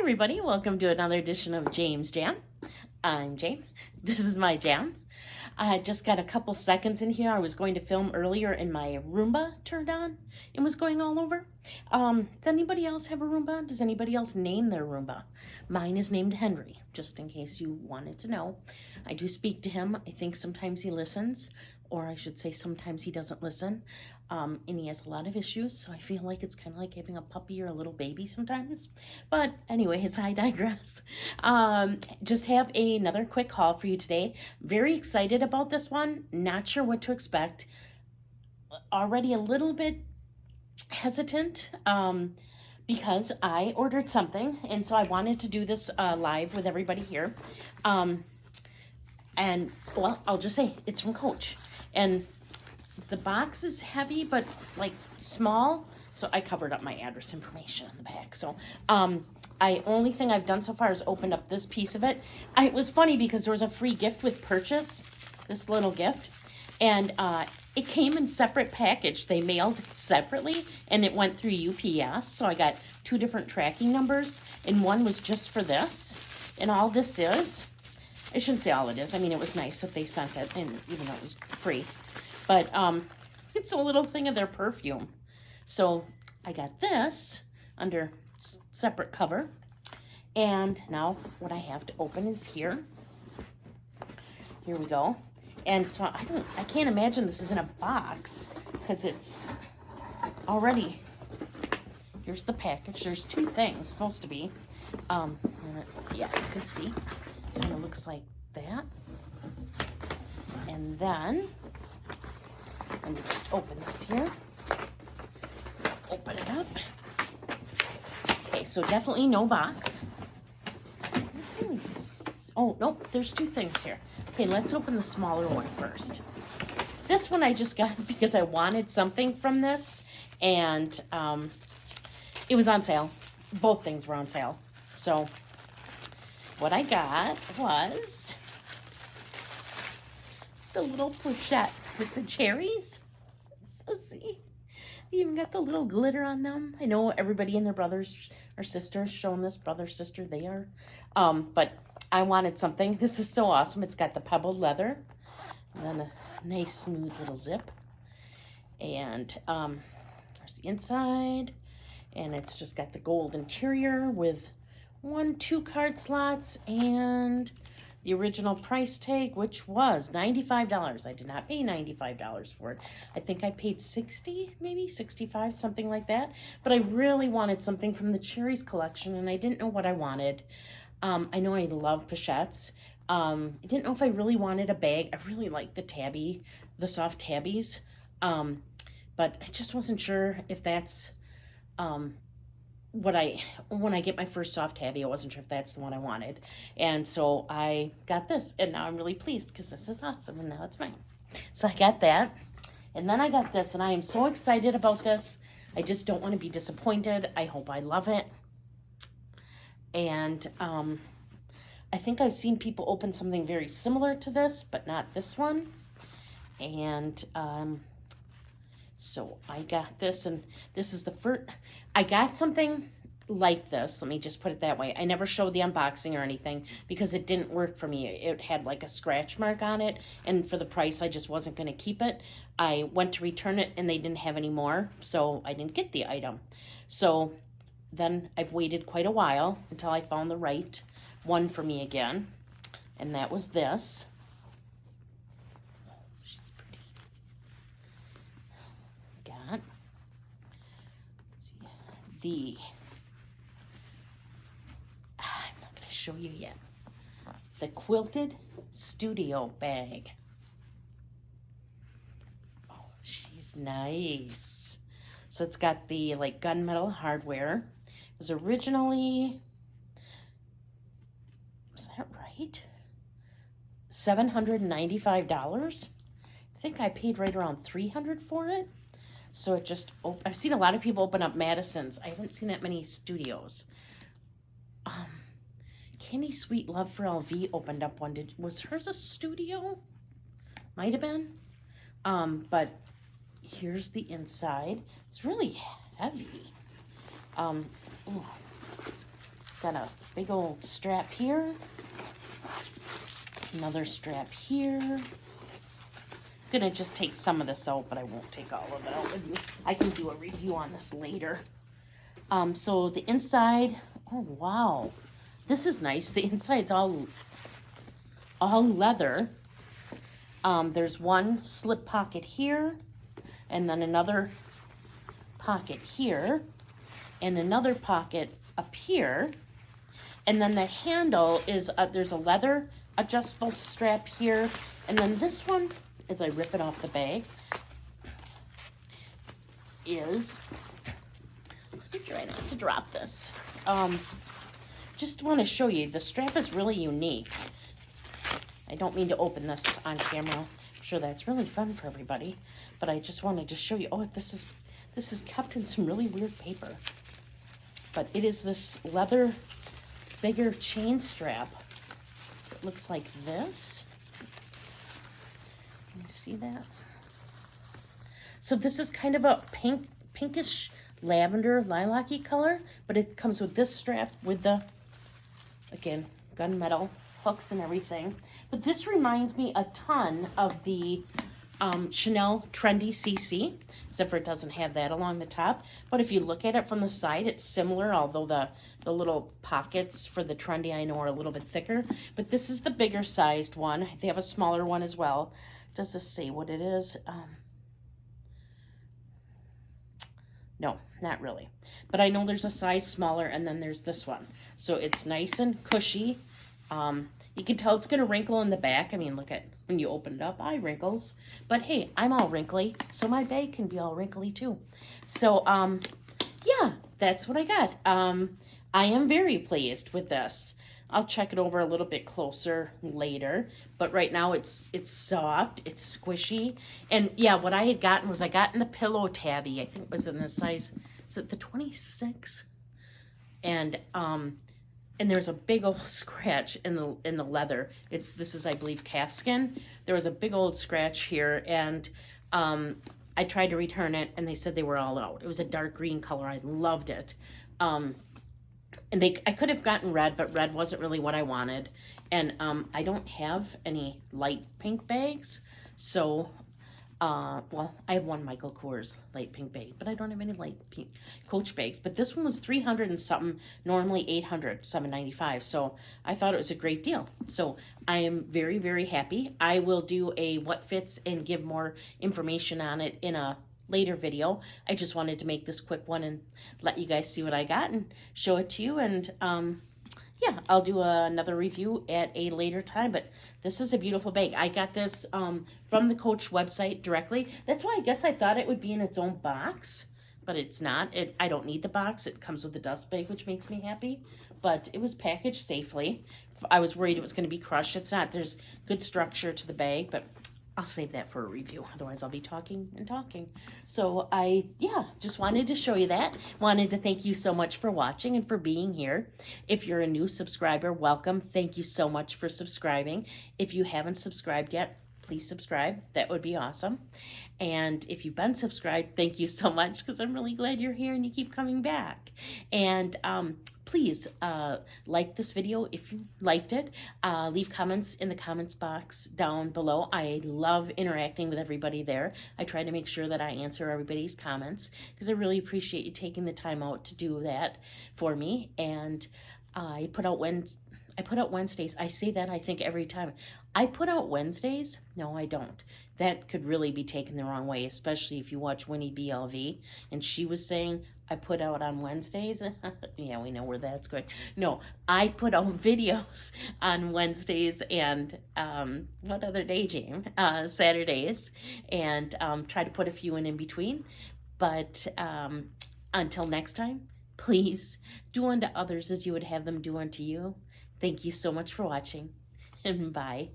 everybody, welcome to another edition of James Jam. I'm James. This is my jam. I just got a couple seconds in here. I was going to film earlier and my Roomba turned on and was going all over. Does anybody else have a Roomba? Does anybody else name their Roomba? Mine is named Henry, just in case you wanted to know. I do speak to him. I think sometimes he listens, or I should say sometimes he doesn't listen. And he has a lot of issues, so I feel like it's kind of like having a puppy or a little baby sometimes. But anyways, I digress. Just have another quick haul for you today. Very excited about this one. Not sure what to expect. Already a little bit hesitant because I ordered something, and so I wanted to do this live with everybody here. And, well, I'll just say it's from Coach. And the box is heavy, but like small. So I covered up my address information on the back. So only thing I've done so far is opened up this piece of it. It was funny because there was a free gift with purchase, this little gift. And it came in separate package. They mailed it separately and it went through UPS. So I got 2 different tracking numbers and one was just for this. And all this is, I shouldn't say all it is. I mean, it was nice that they sent it, and even though it was free. But it's a little thing of their perfume. So I got this under separate cover. And now what I have to open is here. Here we go. And so I can't imagine this is in a box because it's already, here's the package. There's 2 things supposed to be. Yeah, you can see. Kind of looks like that. And then let me just open this here. Open it up. Okay, so definitely no box. Oh, nope, there's 2 things here. Okay, let's open the smaller one first. This one I just got because I wanted something from this, and it was on sale. Both things were on sale. So what I got was the little pochette with the cherries. So see, they even got the little glitter on them. I know everybody and their brothers or sisters showing this, brother, sister, they are. But I wanted something. This is so awesome. It's got the pebbled leather and then a nice smooth little zip. And there's the inside. And it's just got the gold interior with 2 card slots and the original price tag, which was $95. I did not pay $95 for it. I think I paid $60, maybe $65, something like that. But I really wanted something from the Cherries collection, and I didn't know what I wanted. I know I love pochettes. I didn't know if I really wanted a bag. I really like the soft tabbies. But I just wasn't sure if that's when I get my first soft tabby, I wasn't sure if that's the one I wanted. And so I got this, and now I'm really pleased because this is awesome, and now it's mine. So I got that, and then I got this, and I am so excited about this. I just don't want to be disappointed. I hope I love it. And I think I've seen people open something very similar to this, but not this one. And so I got this, and this is the first, I got something like this. Let me just put it that way. I never showed the unboxing or anything because it didn't work for me. It had like a scratch mark on it, and for the price, I just wasn't going to keep it. I went to return it, and they didn't have any more, so I didn't get the item. So then I've waited quite a while until I found the right one for me again, and that was this. I'm not going to show you yet. The quilted studio bag. Oh, she's nice. So it's got the like gunmetal hardware. It was originally, is that right? $795. I think I paid right around $300 for it. So it just, I've seen a lot of people open up Madison's. I haven't seen that many studios. Candy Sweet Love for LV opened up one. Was hers a studio? Might have been. But here's the inside. It's really heavy. Got a big old strap here. Another strap here. I'm gonna just take some of this out, but I won't take all of it out with you. I can do a review on this later. So the inside, oh wow, this is nice. The inside's all leather. There's one slip pocket here, and then another pocket here, and another pocket up here. And then the handle is, there's a leather adjustable strap here. And then this one, as I rip it off the bag, is, let me try not to drop this. Just want to show you, the strap is really unique. I don't mean to open this on camera. I'm sure that's really fun for everybody. But I just wanted to show you, oh, this is kept in some really weird paper. But it is this leather bigger chain strap. It looks like this. Can you see that? So this is kind of a pinkish lavender lilac-y color, but it comes with this strap with the, again, gunmetal hooks and everything. But this reminds me a ton of the Chanel Trendy CC, except for it doesn't have that along the top. But if you look at it from the side, it's similar, although the little pockets for the Trendy I know are a little bit thicker. But this is the bigger sized one. They have a smaller one as well. Does this say what it is? No, not really. But I know there's a size smaller, and then there's this one. So it's nice and cushy. You can tell it's going to wrinkle in the back. I mean, look at when you open it up, wrinkles. But hey, I'm all wrinkly, so my bag can be all wrinkly too. So, yeah, that's what I got. I am very pleased with this. I'll check it over a little bit closer later. But right now it's soft, it's squishy. And yeah, what I had gotten was I got in the pillow tabby. I think it was in the size, is it the 26? And there's a big old scratch in the leather. This is, I believe, calfskin. There was a big old scratch here, and I tried to return it, and they said they were all out. It was a dark green color. I loved it. And I could have gotten red, but red wasn't really what I wanted. And I don't have any light pink bags, so well, I have one Michael Kors light pink bag, but I don't have any light pink Coach bags. But this one was $300 and something, normally $800, $795. So I thought it was a great deal. So I am very, very happy. I will do a what fits and give more information on it in a later video. I just wanted to make this quick one and let you guys see what I got and show it to you. And yeah, I'll do another review at a later time, but this is a beautiful bag. I got this from the Coach website directly. That's why I guess I thought it would be in its own box, but it's not. I don't need the box. It comes with the dust bag, which makes me happy, but it was packaged safely. I was worried it was going to be crushed. It's not. There's good structure to the bag, but I'll save that for a review. Otherwise, I'll be talking and talking. So yeah, just wanted to show you that. Wanted to thank you so much for watching and for being here. If you're a new subscriber, welcome. Thank you so much for subscribing. If you haven't subscribed yet, please subscribe. That would be awesome. And if you've been subscribed, thank you so much, because I'm really glad you're here and you keep coming back. And please like this video if you liked it. Leave comments in the comments box down below. I love interacting with everybody there. I try to make sure that I answer everybody's comments, because I really appreciate you taking the time out to do that for me. And I put out Wednesdays. I say that, I think, every time. I put out Wednesdays? No, I don't. That could really be taken the wrong way, especially if you watch Winnie BLV, and she was saying, I put out on Wednesdays. Yeah, we know where that's going. No, I put out videos on Wednesdays and what other day, James? Saturdays, and try to put a few in between. But until next time, please do unto others as you would have them do unto you. Thank you so much for watching, and bye.